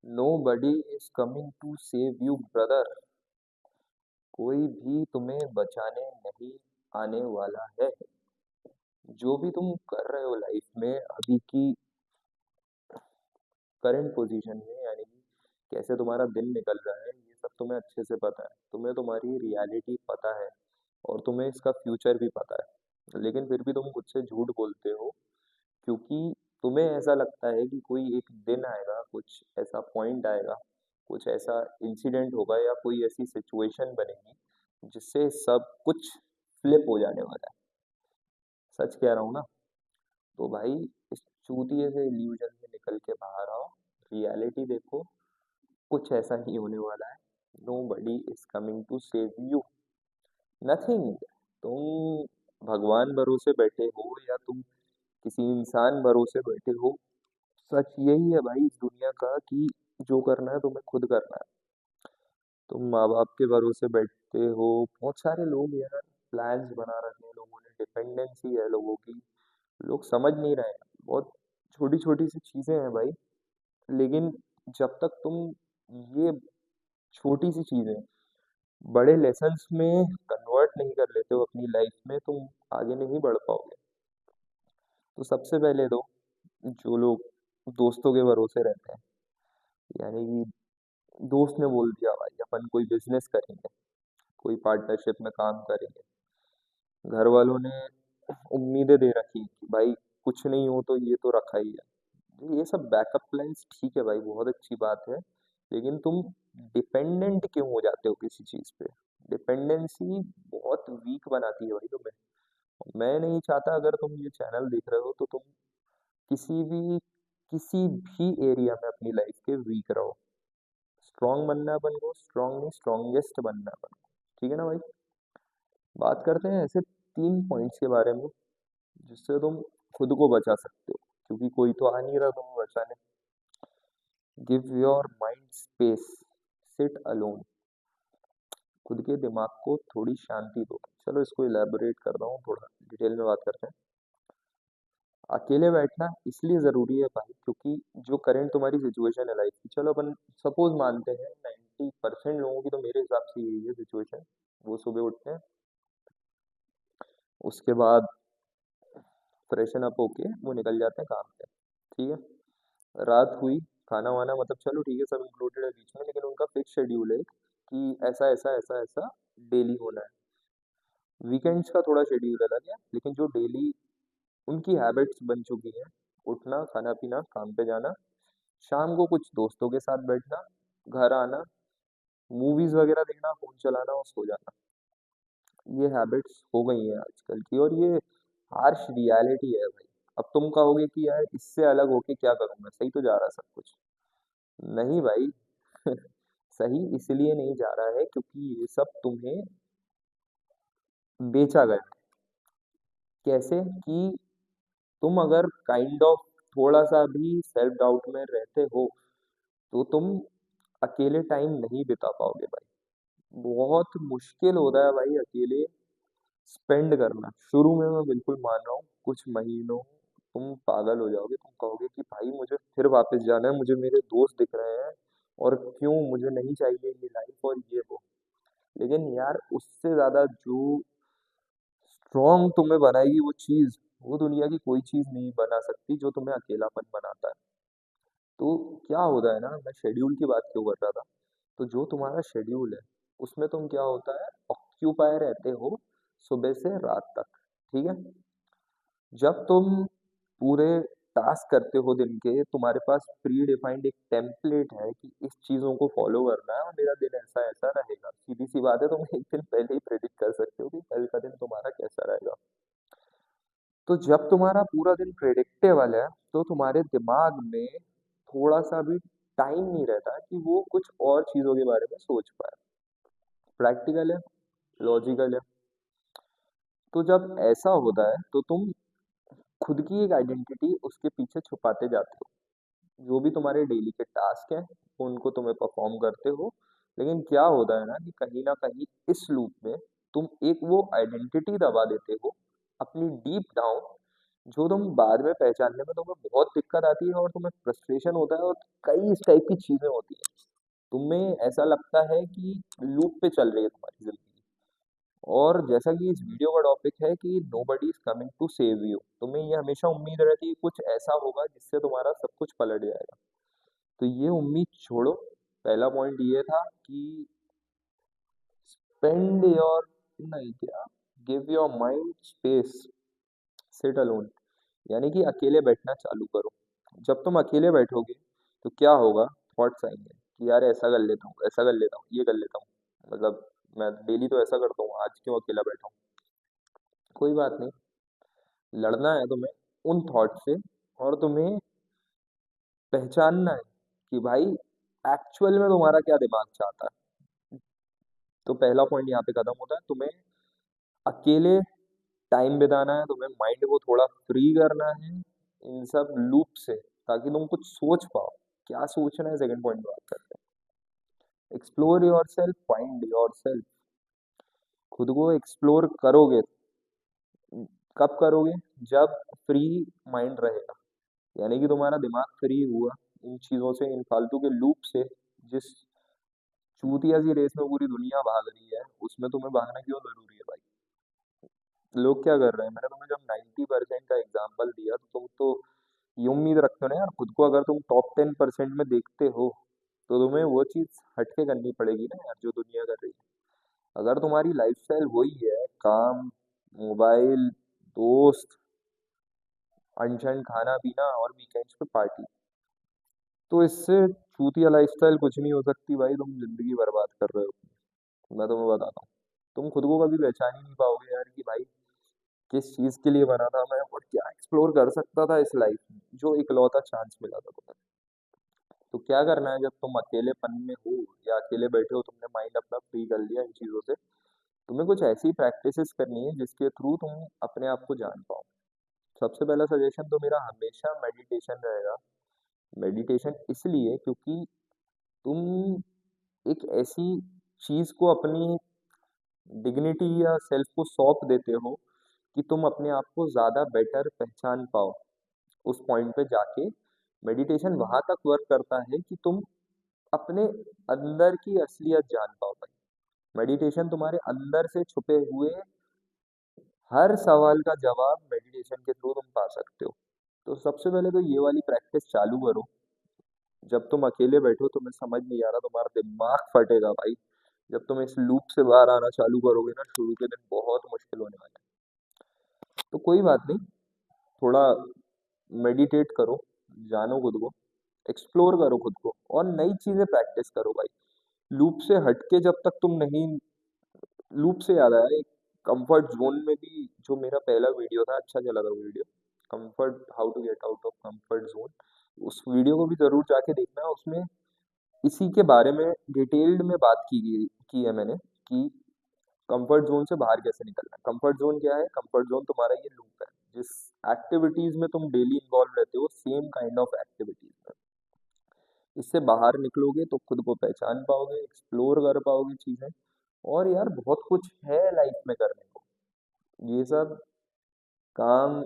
Nobody is coming to save you, brother. कोई भी तुम्हें बचाने नहीं आने वाला है। जो भी तुम कर रहे हो लाइफ में अभी की करंट पोजीशन में, यानी कि कैसे तुम्हारा दिन निकल रहा है, ये सब तुम्हें अच्छे से पता है। तुम्हें तुम्हारी रियलिटी पता है और तुम्हें इसका फ्यूचर भी पता है, लेकिन फिर भी तुम खुद से झूठ बोलते हो, क्योंकि तुम्हें ऐसा लगता है कि कोई एक दिन आएगा, कुछ ऐसा पॉइंट आएगा, कुछ ऐसा इंसिडेंट होगा या कोई ऐसी सिचुएशन बनेगी जिससे सब कुछ फ्लिप हो जाने वाला है। सच कह रहा हूँ ना। तो भाई, इस चूतिए से इल्यूजन से निकल के बाहर आओ, रियलिटी देखो। कुछ ऐसा नहीं होने वाला है। Nobody is coming to save you, nothing. तुम भगवान भरोसे बैठे हो या तुम किसी इंसान भरोसे बैठे हो, सच यही है भाई इस दुनिया का कि जो करना है तुम्हें खुद करना है। तुम माँ बाप के भरोसे बैठते हो। बहुत सारे लोग यार प्लान्स बना रखे हैं लोगों ने, डिपेंडेंसी है लोगों की। लोग समझ नहीं रहे हैं। बहुत छोटी छोटी सी चीजें हैं भाई, लेकिन जब तक तुम ये छोटी सी चीजें बड़े लेसन्स में कन्वर्ट नहीं कर लेते हो अपनी लाइफ में, तुम आगे नहीं बढ़ पाओगे। तो सबसे पहले तो जो लोग दोस्तों के भरोसे रहते हैं, यानी कि दोस्त ने बोल दिया भाई अपन कोई बिजनेस करेंगे, कोई पार्टनरशिप में काम करेंगे, घर वालों ने उम्मीदें दे रखी कि भाई कुछ नहीं हो तो ये तो रखा ही है। तो ये सब बैकअप प्लान्स ठीक है भाई, बहुत अच्छी बात है, लेकिन तुम डिपेंडेंट क्यों हो जाते हो किसी चीज पे? डिपेंडेंसी बहुत वीक बनाती है भाई तुम्हें। मैं नहीं चाहता अगर तुम ये चैनल देख रहे हो तो तुम किसी भी एरिया में अपनी लाइफ के वीक रहो। स्ट्रांग बनना है अपन को, स्ट्रांग नहीं स्ट्रांगेस्ट बनना है अपन को। ठीक है ना भाई? बात करते हैं ऐसे 3 पॉइंट्स के बारे में जिससे तुम खुद को बचा सकते हो, क्योंकि कोई तो आ नहीं रहा तुम्हें बचाने। Give your mind space, sit alone. खुद के दिमाग को थोड़ी शांति दो। चलो इसको इलेबोरेट कर रहा हूँ, थोड़ा डिटेल में बात करते हैं। अकेले बैठना इसलिए ज़रूरी है भाई, क्योंकि जो करंट तुम्हारी सिचुएशन है लाइफ की, चलो अपन सपोज मानते हैं 90% लोगों की तो मेरे हिसाब से यही है सिचुएशन। वो सुबह उठते हैं, उसके बाद फ्रेशन अप होके वो निकल जाते हैं काम पे। ठीक है, रात हुई, खाना वाना मतलब चलो ठीक है सब इंक्लूडेड है बीच में, लेकिन उनका फिक्स शेड्यूल है कि ऐसा ऐसा ऐसा ऐसा डेली होना है। वीकेंड्स का थोड़ा शेड्यूल अलग है, लेकिन जो डेली उनकी हैबिट्स बन चुकी हैं, उठना, खाना पीना, काम पे जाना, शाम को कुछ दोस्तों के साथ बैठना, घर आना, मूवीज वगैरह देखना, फोन चलाना और सो जाना, ये हैबिट्स हो गई हैं आजकल की, और ये हार्श रियलिटी है भाई। अब तुम कहोगे कि यार इससे अलग होके क्या करूंगा, सही तो जा रहा सब कुछ। नहीं भाई। सही इसलिए नहीं जा रहा है क्योंकि ये सब तुम्हें बेचा गया है। कैसे कि तुम अगर काइंड ऑफ थोड़ा सा भी सेल्फ डाउट में रहते हो तो तुम अकेले टाइम नहीं बिता पाओगे भाई। बहुत मुश्किल होता है भाई अकेले स्पेंड करना। शुरू में मैं बिल्कुल मान रहा हूँ, कुछ महीनों तुम पागल हो जाओगे, तुम कहोगे कि भाई मुझे फिर वापस जाना है, मुझे मेरे दोस्त दिख रहे हैं और क्यों, मुझे नहीं चाहिए ये लाइफ और ये वो। लेकिन यार उससे ज्यादा जो स्ट्रॉन्ग तुम्हें बनाएगी वो चीज, वो दुनिया की कोई चीज नहीं बना सकती जो तुम्हें अकेलापन बनाता है। तो क्या होता है ना, मैं शेड्यूल की बात क्यों कर रहा था, तो जो तुम्हारा शेड्यूल है उसमें तुम क्या होता है, ऑक्यूपाई रहते हो सुबह से रात तक। ठीक है, जब तुम पूरे टास्क करते हो दिन के, तुम्हारे पास प्री डिफाइंड एक टेम्पलेट है कि इस चीजों को फॉलो करना है और मेरा दिन ऐसा ऐसा रहेगा। सीधी सी बात है, तुम एक दिन पहले ही प्रेडिक्ट कर सकते हो कि कल का दिन तुम्हारा कैसा रहेगा। तो जब तुम्हारा पूरा दिन प्रेडिक्टेबल है तो तुम्हारे दिमाग में थोड़ा सा भी टाइम नहीं रहता कि वो कुछ और चीजों के बारे में सोच पाए। प्रैक्टिकल है, लॉजिकल है। तो जब ऐसा होता है तो तुम खुद की एक आइडेंटिटी उसके पीछे छुपाते जाते हो। जो भी तुम्हारे डेली के टास्क हैं उनको तुम्हें परफॉर्म करते हो, लेकिन क्या होता है ना कहीं इस लूप में तुम एक वो आइडेंटिटी दबा देते हो अपनी डीप डाउन, जो तुम बाद में पहचानने में तुम्हें बहुत दिक्कत आती है और तुम्हें फ्रस्ट्रेशन होता है और कई इस टाइप की चीजें होती है। तुम्हें ऐसा लगता है कि लूप पे चल रही है तुम्हारी जिंदगी। और जैसा कि इस वीडियो का टॉपिक है कि nobody is coming to save you, तुम्हें ये हमेशा उम्मीद रहती है कि कुछ ऐसा होगा जिससे तुम्हारा सब कुछ पलट जाएगा। तो ये उम्मीद छोड़ो। पहला पॉइंट ये था कि स्पेंड योर, नहीं क्या, give your mind space, sit alone, यानी कि अकेले बैठना चालू करो। जब तुम अकेले बैठोगे तो क्या होगा, थॉट्स आएंगे कि यार ऐसा कर लेता हूँ, ऐसा कर लेता हूँ, ये कर लेता हूँ, मतलब मैं डेली तो ऐसा करता हूँ, आज क्यों अकेला बैठा हूँ। कोई बात नहीं, लड़ना है तुम्हें उन थॉट से, और तुम्हें पहचानना है कि भाई एक्चुअल में तुम्हारा क्या दिमाग चाहता है। तो पहला पॉइंट यहाँ पे खत्म होता है। तुम्हें अकेले टाइम बिताना है, तुम्हें माइंड को थोड़ा फ्री करना है इन सब लूप से, ताकि तुम कुछ सोच पाओ। क्या सोचना है, सेकंड पॉइंट बात करते हैं। Explore your self, find your self. खुद को एक्सप्लोर करोगे, कब करोगे, जब फ्री माइंड रहेगा, यानी कि तुम्हारा दिमाग फ्री हुआ इन चीजों से, इन फालतू के लूप से। जिस चूतिया सी रेस में पूरी दुनिया भाग रही है, उसमें तुम्हें भागना क्यों जरूरी है भाई। लोग क्या कर रहे हैं, मैंने तुम्हें जब 90% का एग्जाम्पल दिया तो तुम तो ये उम्मीद रखते हो ना यार, खुद को अगर तुम टॉप 10% में देखते हो तो तुम्हें वो चीज हटके करनी पड़ेगी ना यार, जो दुनिया कर रही है। अगर तुम्हारी लाइफस्टाइल वही है, काम, मोबाइल, दोस्त, अनशन, खाना पीना और वीकेंड्स पे पार्टी, तो इससे चूतिया लाइफस्टाइल कुछ नहीं हो सकती भाई, तुम जिंदगी बर्बाद कर रहे हो। मैं तुम्हें बताता हूँ, तुम खुद को कभी पहचान ही नहीं पाओगे यार कि भाई किस चीज के लिए बना था मैं, और क्या एक्सप्लोर कर सकता था इस लाइफ में, जो इकलौता चांस मिला था तुम्हें। तो क्या करना है, जब तुम अकेलेपन में हो या अकेले बैठे हो, तुमने माइंड अपना फ्री कर लिया इन चीजों से, तुम्हें कुछ ऐसी प्रैक्टिसेस करनी है जिसके थ्रू तुम अपने आप को जान पाओ। सबसे पहला सजेशन तो मेरा हमेशा मेडिटेशन रहेगा। मेडिटेशन इसलिए क्योंकि तुम एक ऐसी चीज को अपनी डिग्निटी या सेल्फ को सौंप देते हो कि तुम अपने आप को ज्यादा बेटर पहचान पाओ। उस पॉइंट पे जाके मेडिटेशन वहां तक वर्क करता है कि तुम अपने अंदर की असलियत जान पाओ भाई। मेडिटेशन तुम्हारे अंदर से छुपे हुए हर सवाल का जवाब मेडिटेशन के थ्रू तुम पा सकते हो। तो सबसे पहले तो ये वाली प्रैक्टिस चालू करो। जब तुम अकेले बैठो, तुम्हें समझ नहीं आ रहा, तुम्हारा दिमाग फटेगा भाई। जब तुम इस लूप से बाहर आना चालू करोगे ना, शुरू के दिन बहुत मुश्किल होने वाला है। तो कोई बात नहीं, थोड़ा मेडिटेट करो, जानो खुद को, एक्सप्लोर करो खुद को, और नई चीजें प्रैक्टिस करो भाई। लूप से हटके जब तक तुम नहीं, लूप से याद आया, एक कंफर्ट जोन में भी जो मेरा पहला वीडियो था, अच्छा चला था वो video, comfort, how to get out of comfort zone. उस वीडियो को भी जरूर जाके देखना, उसमें इसी के बारे में डिटेल्ड में बात की है मैंने, कि कंफर्ट जोन से बाहर कैसे निकलना है। कंफर्ट जोन क्या है, कंफर्ट जोन तुम्हारा ये लूप है, जिस एक्टिविटीज में तुम डेली इन्वॉल्व रहते हो, सेम काइंड ऑफ एक्टिविटीज में। इससे बाहर निकलोगे तो खुद को पहचान पाओगे, एक्सप्लोर कर पाओगे चीजें। और यार बहुत कुछ है लाइफ में करने को, ये सब काम,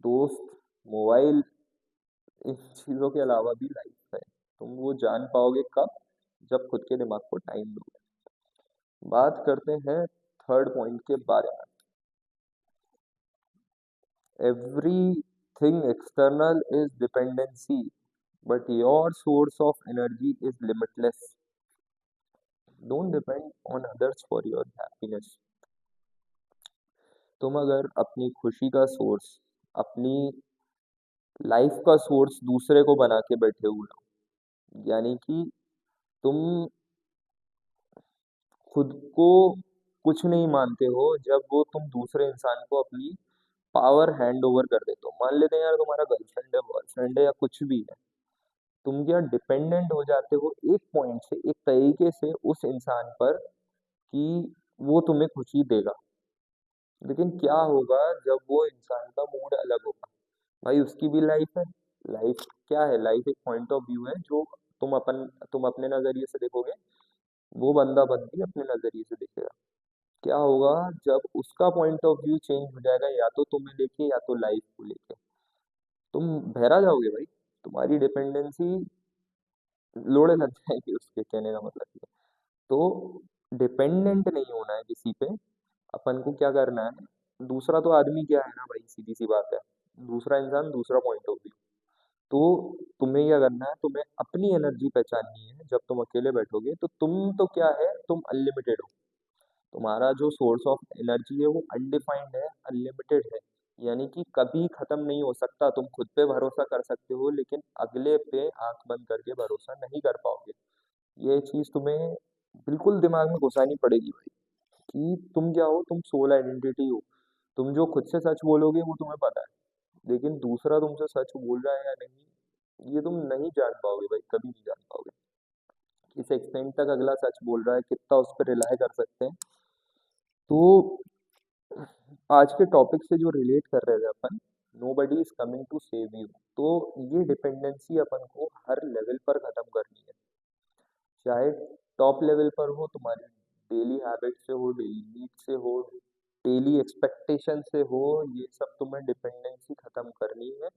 दोस्त, मोबाइल, इन चीजों के अलावा भी लाइफ है। तुम वो जान पाओगे कब, जब खुद के दिमाग को टाइम दोगे। बात करते हैं थर्ड पॉइंट के बारे में। Everything external is dependency, but your source of energy is limitless. Don't depend on others for your happiness. तुम अगर अपनी खुशी का सोर्स, अपनी लाइफ का सोर्स दूसरे को बना के बैठे हुए हो, यानी कि तुम खुद को कुछ नहीं मानते हो, जब वो तुम दूसरे इंसान को अपनी पावर हैंड ओवर कर देते हो। मान लेते हैं यार तुम्हारा गर्लफ्रेंड है, बॉयफ्रेंड है, या कुछ भी है, तुम क्या डिपेंडेंट हो जाते हो एक पॉइंट से, एक तरीके से उस इंसान पर, कि वो तुम्हें खुशी देगा। लेकिन क्या होगा जब वो इंसान का मूड अलग होगा, भाई उसकी भी लाइफ है। लाइफ क्या है, लाइफ एक पॉइंट ऑफ व्यू है, जो तुम अपने नजरिए से देखोगे, वो बंदा बंदी अपने नजरिए से देखेगा। क्या होगा जब उसका पॉइंट ऑफ व्यू चेंज हो जाएगा, या तो तुम्हें लेके या तो लाइफ को लेके, तुम बहरा जाओगे भाई। तुम्हारी डिपेंडेंसी लोड़े लग जाएगी उसके, कहने का मतलब ये। तो डिपेंडेंट नहीं होना है किसी पे। अपन को क्या करना है, दूसरा तो आदमी क्या है ना भाई, सीधी सी बात है, दूसरा इंसान दूसरा पॉइंट ऑफ व्यू। तो तुम्हें क्या करना है, तुम्हें अपनी एनर्जी पहचाननी है। जब तुम अकेले बैठोगे तो तुम तो क्या है, तुम अनलिमिटेड हो। तुम्हारा जो सोर्स ऑफ एनर्जी है वो अनडिफाइंड है, अनलिमिटेड है, यानी कि कभी खत्म नहीं हो सकता। तुम खुद पे भरोसा कर सकते हो, लेकिन अगले पे आंख बंद करके भरोसा नहीं कर पाओगे। ये चीज तुम्हें बिल्कुल दिमाग में घुसानी पड़ेगी भाई, कि तुम क्या हो, तुम सोल आइडेंटिटी हो। तुम जो खुद से सच बोलोगे वो तुम्हें पता है, लेकिन दूसरा तुमसे सच बोल रहा है या नहीं, ये तुम नहीं जान पाओगे भाई, कभी नहीं जान पाओगे। किस एक्सटेंट तक अगला सच बोल रहा है, कितना उस पर रिलाय कर सकते हैं। तो आज के टॉपिक से जो रिलेट कर रहे थे अपन, nobody is coming to save you. तो ये डिपेंडेंसी अपन को हर लेवल पर खत्म करनी है। चाहे टॉप लेवल पर हो, तुम्हारी डेली हैबिट से हो, डेली नीड से हो, डेली एक्सपेक्टेशन से हो, ये सब तुम्हें डिपेंडेंसी खत्म करनी है।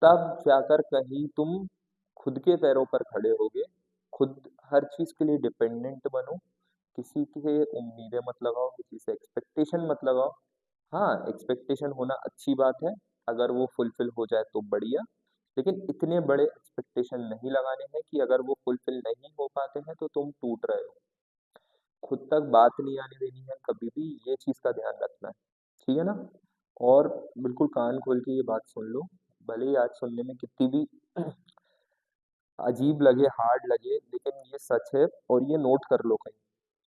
तब जाकर कहीं तुम खुद के पैरों पर खड़े होगे। खुद हर चीज के लिए डिपेंडेंट बनो। किसी के उम्मीदें मत लगाओ, किसी से एक्सपेक्टेशन मत लगाओ। हाँ, एक्सपेक्टेशन होना अच्छी बात है, अगर वो फुलफिल हो जाए तो बढ़िया। लेकिन इतने बड़े एक्सपेक्टेशन नहीं लगाने हैं कि अगर वो फुलफिल नहीं हो पाते हैं तो तुम टूट रहे हो। खुद तक बात नहीं आने देनी है कभी भी, ये चीज का ध्यान रखना है। ठीक है ना। और बिल्कुल कान खोल के ये बात सुन लो, भले ही आज सुनने में कितनी भी अजीब लगे, हार्ड लगे, लेकिन ये सच है। और ये नोट कर लो कहीं,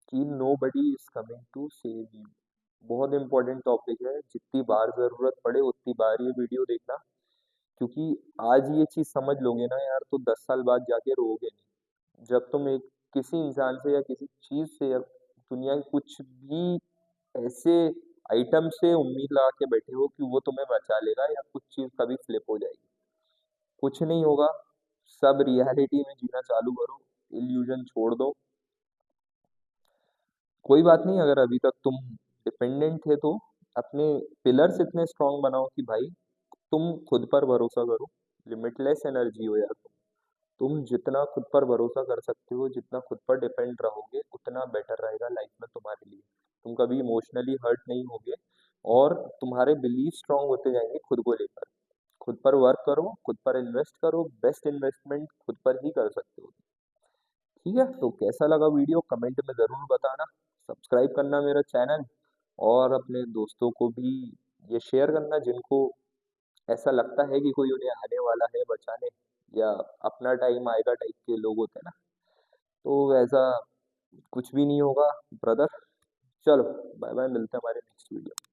कि nobody is coming to save you. बहुत इंपॉर्टेंट टॉपिक है, जितनी बार जरूरत पड़े उतनी बार ये वीडियो देखना। क्योंकि आज ये चीज समझ लोगे ना यार, तो 10 साल बाद जाके रोओगे नहीं। जब तुम एक किसी इंसान से या किसी चीज से या दुनिया के कुछ भी ऐसे आइटम से उम्मीद लगा के बैठे हो कि वो तुम्हें बचा लेगा या कुछ चीज कभी फ्लिप हो जाएगी, कुछ नहीं होगा। सब रियलिटी में जीना चालू करो, इल्यूजन छोड़ दो। कोई बात नहीं, अगर अभी तक तुम डिपेंडेंट थे तो अपने पिलर्स इतने स्ट्रांग बनाओ कि भाई तुम खुद पर भरोसा करो। लिमिटलेस एनर्जी हो यार तुम जितना खुद पर भरोसा कर सकते हो, जितना खुद पर डिपेंड रहोगे, उतना बेटर रहेगा लाइफ में तुम्हारे लिए। तुम कभी इमोशनली हर्ट नहीं होगे, और तुम्हारे बिलीव स्ट्रांग होते जाएंगे खुद को लेकर। खुद पर वर्क करो, खुद पर इन्वेस्ट करो, बेस्ट इन्वेस्टमेंट खुद पर ही कर सकते हो। ठीक है, तो कैसा लगा वीडियो कमेंट में ज़रूर बताना। सब्सक्राइब करना मेरा चैनल, और अपने दोस्तों को भी ये शेयर करना जिनको ऐसा लगता है कि कोई उन्हें आने वाला है बचाने, या अपना टाइम आएगा टाइप के लोग होते हैं ना। तो ऐसा कुछ भी नहीं होगा ब्रदर। चलो, बाय बाय, मिलते हैं हमारे नेक्स्ट वीडियो।